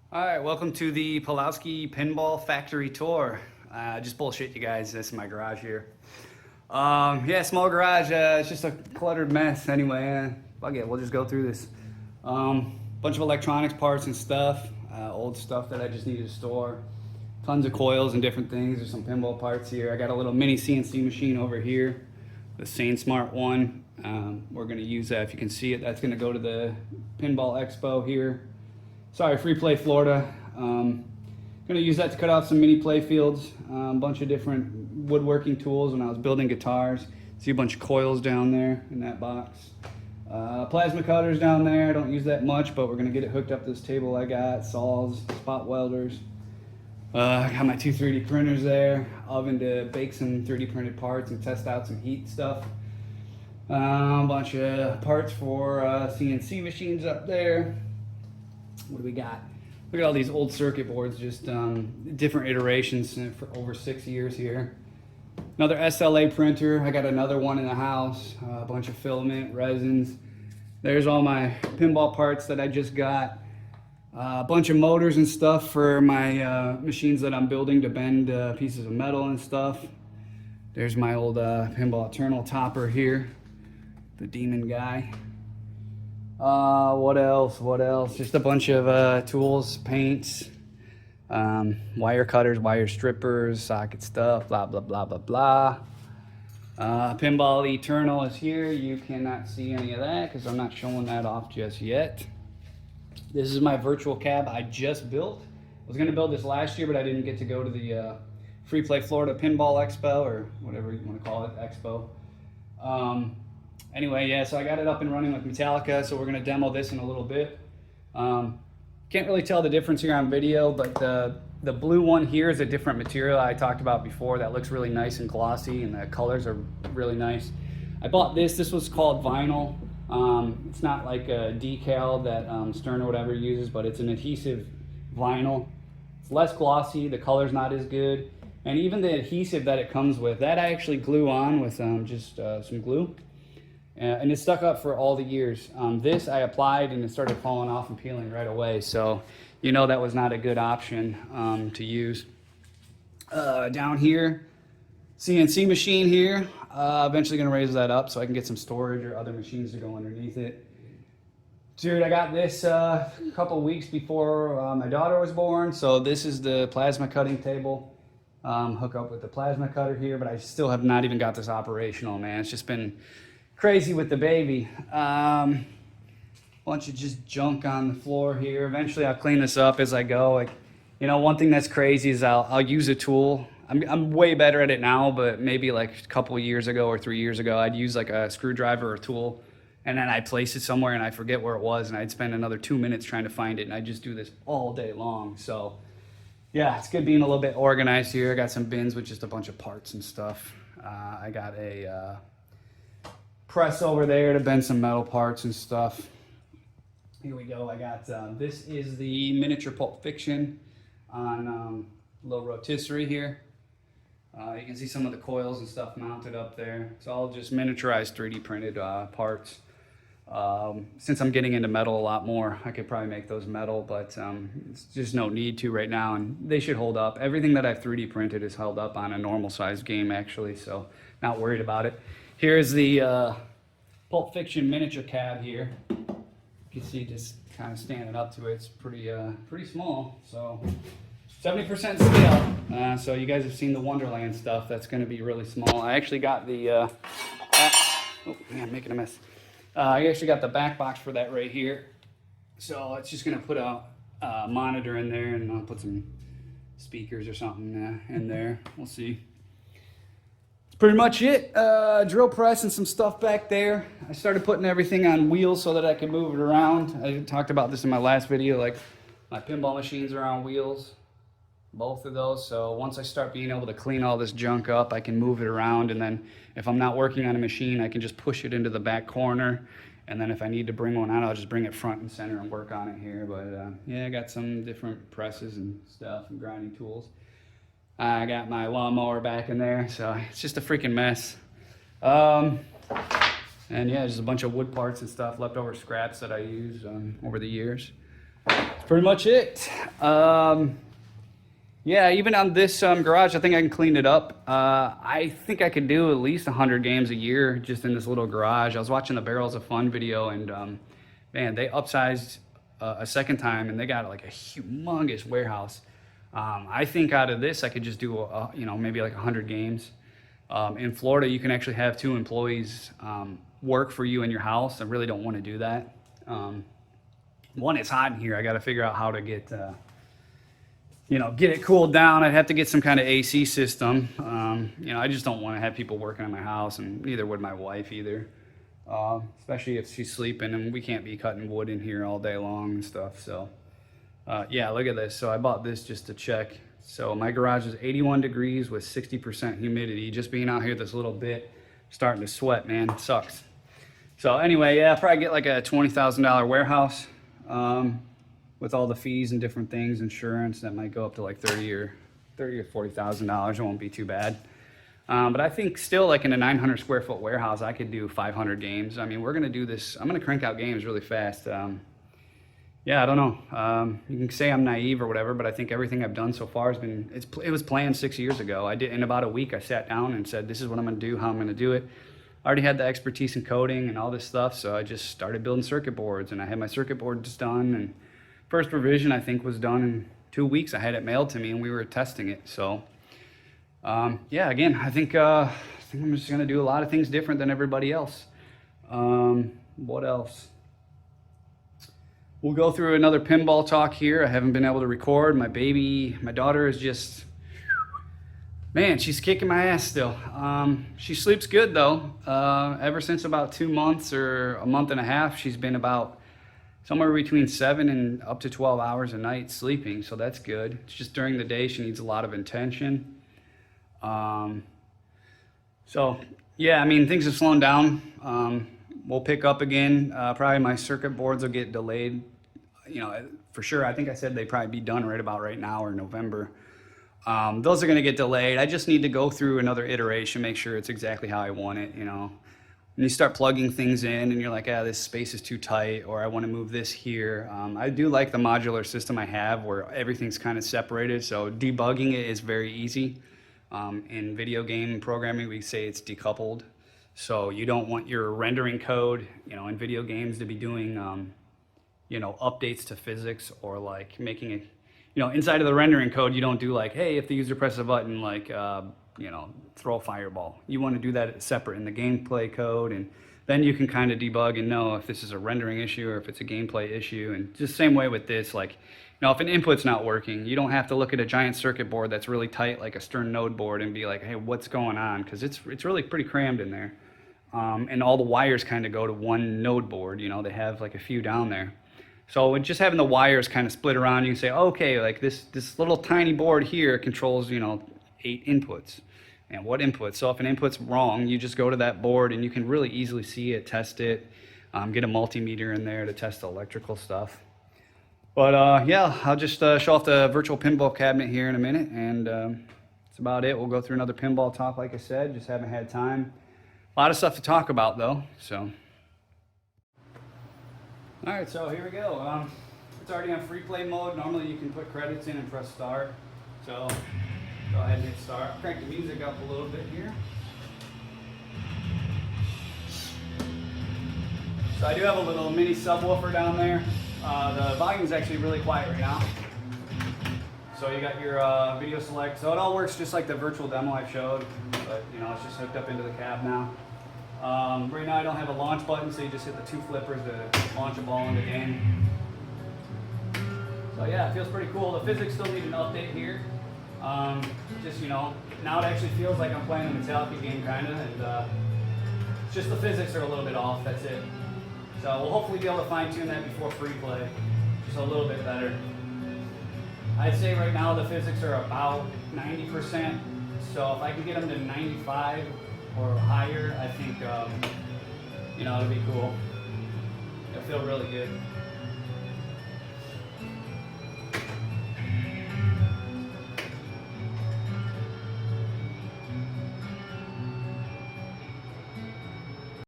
All right, welcome to the Pulowski Pinball Factory Tour. Just bullshit, you guys. This is my garage here. Yeah, small garage. It's just a cluttered mess. Anyway, fuck it. We'll just go through this. Bunch of electronics parts and stuff. Old stuff that I just need to store. Tons of coils and different things. There's some pinball parts here. I got a little mini CNC machine over here, the SaneSmart one. We're gonna use that. If you can see it, that's gonna go to the Pinball Expo here. Sorry, Free Play Florida. Gonna use that to cut off some mini play fields. A bunch of different woodworking tools when I was building guitars. See a bunch of coils down there in that box. Plasma cutters down there. I don't use that much, but we're gonna get it hooked up to this table I got. Saws, spot welders. I got my two 3D printers there. Oven to bake some 3D printed parts and test out some heat stuff. A bunch of parts for CNC machines up there. What do we got? Look at all these old circuit boards, just different iterations for over 6 years here. Another SLA printer. I got another one in the house. A bunch of filament, resins. There's all my pinball parts that I just got. A bunch of motors and stuff for my machines that I'm building to bend pieces of metal and stuff. There's my old Pinball Eternal topper here, the demon guy. What else? Just a bunch of tools, paints, wire cutters, wire strippers, socket stuff, blah, blah, blah, blah, blah. Pinball Eternal is here. You cannot see any of that because I'm not showing that off just yet. This is my virtual cab I just built. I was gonna build this last year, but I didn't get to go to the Free Play Florida Pinball Expo, or whatever you wanna call it, Expo. Anyway, yeah, so I got it up and running with Metallica, so we're gonna demo this in a little bit. Can't really tell the difference here on video, but the blue one here is a different material I talked about before that looks really nice and glossy, and the colors are really nice. I bought this was called vinyl. It's not like a decal that Stern or whatever uses, but it's an adhesive vinyl. It's less glossy, the color's not as good, and even the adhesive that it comes with, that I actually glue on with just some glue. And it stuck up for all the years. This I applied and it started falling off and peeling right away. So you know that was not a good option to use. Down here, CNC machine here. Eventually gonna raise that up so I can get some storage or other machines to go underneath it. Dude, I got this a couple weeks before my daughter was born. So this is the plasma cutting table. Hook up with the plasma cutter here, but I still have not even got this operational, man. It's just been crazy with the baby. Bunch of just junk on the floor here. Eventually I'll clean this up as I go. Like, you know, one thing that's crazy is I'll use a tool. I'm way better at it now, but maybe like a couple years ago or 3 years ago, I'd use like a screwdriver or tool, and then I'd place it somewhere and I forget where it was, and I'd spend another 2 minutes trying to find it, and I just do this all day long. So yeah, it's good being a little bit organized here. I got some bins with just a bunch of parts and stuff. I got a press over there to bend some metal parts and stuff. Here we go. I got this is the miniature Pulp Fiction on low rotisserie here. You can see some of the coils and stuff mounted up there. It's all just miniaturized 3D printed parts. Since I'm getting into metal a lot more, I could probably make those metal, but it's just no need to right now, and they should hold up. Everything that I've 3D printed is held up on a normal size game actually, so not worried about it. Here's the Pulp Fiction miniature cab here. You can see just kind of standing up to it. It's pretty small. So 70% scale. So you guys have seen the Wonderland stuff. That's going to be really small. I actually got the oh man, I'm making a mess. I actually got the back box for that right here. So it's just going to put a monitor in there, and I'll put some speakers or something in there. We'll see. Pretty much it. Drill press and some stuff back there. I started putting everything on wheels so that I can move it around. I talked about this in my last video, like my pinball machines are on wheels, both of those. So once I start being able to clean all this junk up, I can move it around, and then if I'm not working on a machine, I can just push it into the back corner, and then if I need to bring one out, I'll just bring it front and center and work on it here. But yeah, I got some different presses and stuff and grinding tools. I got my lawnmower back in there, so it's just a freaking mess. And yeah, there's a bunch of wood parts and stuff, leftover scraps that I used over the years. pretty much it. Yeah, even on this garage, I think I can clean it up. I think I could do at least 100 games a year just in this little garage. I was watching the Barrels of Fun video, and man, they upsized a second time, and they got like a humongous warehouse. I think out of this, I could just do maybe like 100 games. In Florida, you can actually have 2 employees work for you in your house. I really don't want to do that. One, it's hot in here. I got to figure out how to get it cooled down. I'd have to get some kind of AC system. I just don't want to have people working in my house, and neither would my wife either. Especially if she's sleeping, and we can't be cutting wood in here all day long and stuff. So, yeah, look at this. So I bought this just to check. So my garage is 81 degrees with 60% humidity. Just being out here this little bit, starting to sweat, man. It sucks. So anyway, yeah, I'll probably get like a $20,000 warehouse. With all the fees and different things, insurance, that might go up to like $30,000 or $40,000. It won't be too bad. But I think still, like in a 900 square foot warehouse, I could do 500 games. I mean, we're gonna do this. I'm gonna crank out games really fast. Yeah, I don't know. You can say I'm naive or whatever, but I think everything I've done so far has been. It was planned 6 years ago. I did in about a week. I sat down and said, "This is what I'm gonna do. How I'm gonna do it." I already had the expertise in coding and all this stuff, so I just started building circuit boards, and I had my circuit boards done, and first revision, I think, was done in 2 weeks. I had it mailed to me, and we were testing it. So, yeah, again, I think I'm just going to do a lot of things different than everybody else. What else? We'll go through another pinball talk here. I haven't been able to record. My daughter is just, man, she's kicking my ass still. She sleeps good, though. Ever since about 2 months or a month and a half, she's been about somewhere between 7 and up to 12 hours a night sleeping, so that's good. It's just during the day she needs a lot of attention. So yeah, I mean, things have slowed down. We'll pick up again. Probably my circuit boards will get delayed, for sure. I think I said they'd probably be done right now or November. Those are gonna get delayed. I just need to go through another iteration, make sure it's exactly how I want it, When you start plugging things in and you're like, this space is too tight, or I want to move this here. I do like the modular system I have where everything's kind of separated, so debugging it is very easy. In video game programming, we say it's decoupled. So you don't want your rendering code, in video games to be doing, updates to physics, or like making it, inside of the rendering code, you don't do like, hey, if the user presses a button, like, throw a fireball. You want to do that separate in the gameplay code, and then you can kind of debug and know if this is a rendering issue or if it's a gameplay issue. And just same way with this, like, if an input's not working, you don't have to look at a giant circuit board that's really tight, like a Stern node board, and be like, hey, what's going on? Because it's really pretty crammed in there. And all the wires kind of go to one node board. They have like a few down there. So just having the wires kind of split around, you can say, okay, like this little tiny board here controls, 8 inputs. And what input? So if an input's wrong, you just go to that board and you can really easily see it, test it, get a multimeter in there to test the electrical stuff. But yeah, I'll just show off the virtual pinball cabinet here in a minute, and that's about it. We'll go through another pinball talk, like I said, just haven't had time. A lot of stuff to talk about though, so. All right, so here we go. It's already on free play mode. Normally you can put credits in and press start. So go ahead and hit start. Crank the music up a little bit here. So I do have a little mini subwoofer down there. The volume is actually really quiet right now. So you got your video select. So it all works just like the virtual demo I showed, but it's just hooked up into the cab now. Right now I don't have a launch button, so you just hit the 2 flippers to launch a ball in the game. So yeah, it feels pretty cool. The physics still need an update here. Just, now it actually feels like I'm playing a Metallica game kind of, and it's just the physics are a little bit off, that's it. So we'll hopefully be able to fine tune that before free play, just a little bit better. I'd say right now the physics are about 90%, so if I can get them to 95 or higher, I think, it'll be cool. It'll feel really good.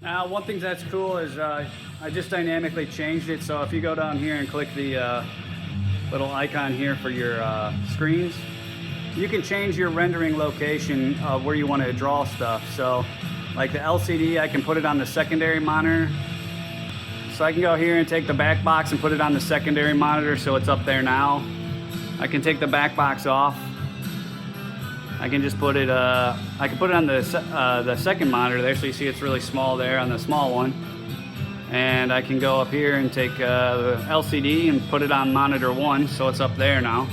Now, one thing that's cool is I just dynamically changed it. So if you go down here and click the little icon here for your screens. You can change your rendering location of where you want to draw stuff. So like the LCD, I can put it on the secondary monitor. So I can go here and take the back box and put it on the secondary monitor so it's up there now. I can take the back box off. I can just put it, I can put it on the second monitor there, so you see it's really small there on the small one. And I can go up here and take the LCD and put it on monitor 1, so it's up there now.